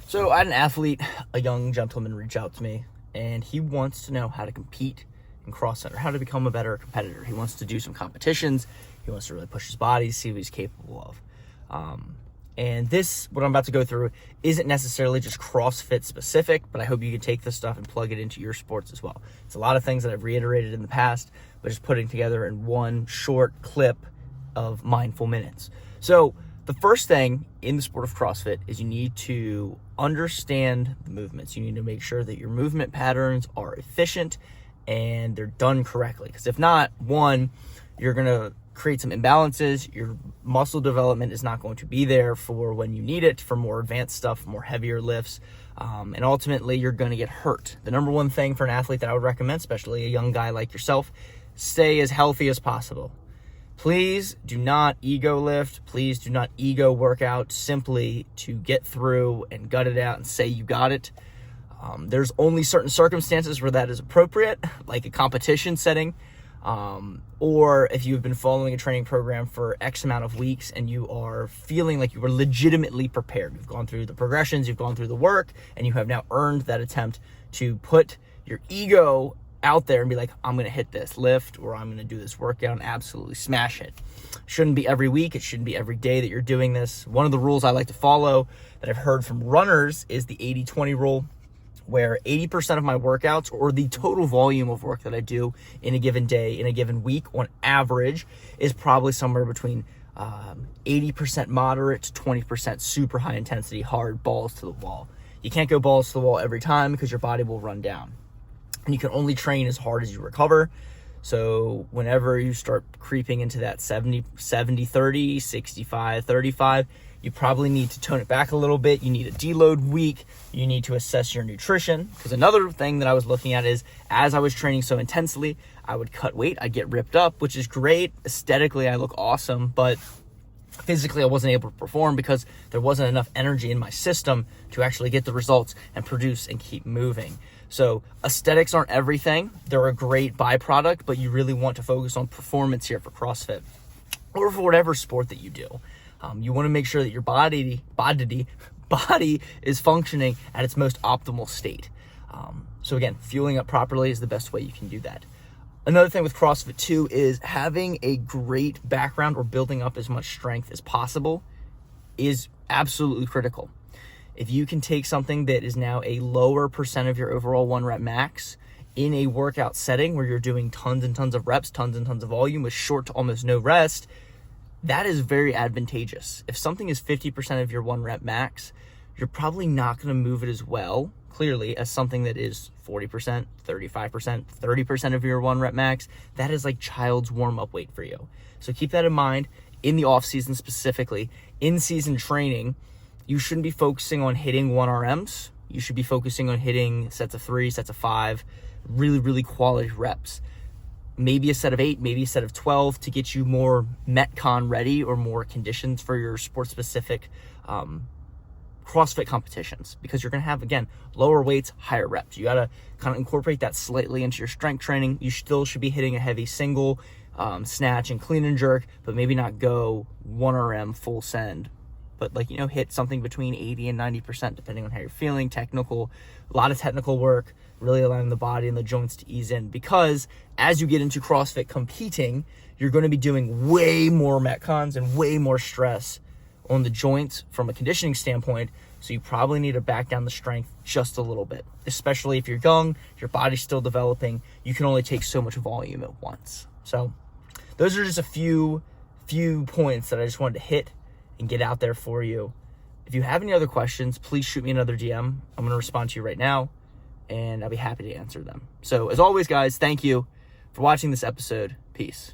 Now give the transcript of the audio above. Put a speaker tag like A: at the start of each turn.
A: So I had an athlete, a young gentleman, reach out to me, and he wants to know how to compete in CrossFit, or how to become a better competitor. He wants to do some competitions. He wants to really push his body, see what he's capable of. And this, what I'm about to go through, isn't necessarily just CrossFit specific, but I hope you can take this stuff and plug it into your sports as well. It's a lot of things that I've reiterated in the past, but just putting together in one short clip of mindful minutes. So the first thing in the sport of CrossFit is you need to understand the movements. You need to make sure that your movement patterns are efficient and they're done correctly. Because if not, one, you're going to create some imbalances. Your muscle development is not going to be there for when you need it, for more advanced stuff, more heavier lifts. And ultimately, you're going to get hurt. The number one thing for an athlete that I would recommend, especially a young guy like yourself, stay as healthy as possible. Please do not ego lift. Please do not ego work out simply to get through and gut it out and say you got it. There's only certain circumstances where that is appropriate, like a competition setting, or if you've been following a training program for X amount of weeks and you are feeling like you were legitimately prepared. You've gone through the progressions, you've gone through the work, and you have now earned that attempt to put your ego out there and be like, I'm going to hit this lift, or I'm going to do this workout and absolutely smash it. Shouldn't be every week. It shouldn't be every day that you're doing this. One of the rules I like to follow that I've heard from runners is the 80-20 rule, where 80% of my workouts, or the total volume of work that I do in a given day, in a given week, on average, is probably somewhere between 80% moderate to 20% super high intensity, hard balls to the wall. You can't go balls to the wall every time because your body will run down. And you can only train as hard as you recover. So whenever you start creeping into that 70-30, 65-35, you probably need to tone it back a little bit. You need a deload week. You need to assess your nutrition. Because another thing that I was looking at is, as I was training so intensely, I would cut weight. I'd get ripped up, which is great. Aesthetically, I look awesome. But physically, I wasn't able to perform because there wasn't enough energy in my system to actually get the results and produce and keep moving. So aesthetics aren't everything. They're a great byproduct, but you really want to focus on performance here for CrossFit or for whatever sport that you do. You want to make sure that your body is functioning at its most optimal state. So again, fueling up properly is the best way you can do that. Another thing with CrossFit too is having a great background or building up as much strength as possible is absolutely critical. If you can take something that is now a lower percent of your overall 1 rep max in a workout setting where you're doing tons and tons of reps, tons and tons of volume with short to almost no rest, that is very advantageous. If something is 50% of your 1 rep max, you're probably not going to move it as well, clearly, as something that is 40%, 35%, 30% of your 1 rep max. That is like child's warm-up weight for you. So keep that in mind in the off-season specifically. In-season training, you shouldn't be focusing on hitting 1 RMs. You should be focusing on hitting sets of 3, sets of 5, really, really quality reps. Maybe a set of 8, maybe a set of 12 to get you more metcon ready or more conditions for your sport-specific CrossFit competitions, because you're going to have, again, lower weights, higher reps. You got to kind of incorporate that slightly into your strength training. You still should be hitting a heavy single, snatch and clean and jerk, but maybe not go 1 RM full send. But hit something between 80 and 90%, depending on how you're feeling. Technical, a lot of technical work, really allowing the body and the joints to ease in. Because as you get into CrossFit competing, you're going to be doing way more metcons and way more stress on the joints from a conditioning standpoint. So you probably need to back down the strength just a little bit, especially if you're young, your body's still developing. You can only take so much volume at once. So those are just a few points that I just wanted to hit and get out there for you. If you have any other questions, please shoot me another DM. I'm going to respond to you right now, and I'll be happy to answer them. So as always, guys, thank you for watching this episode. Peace.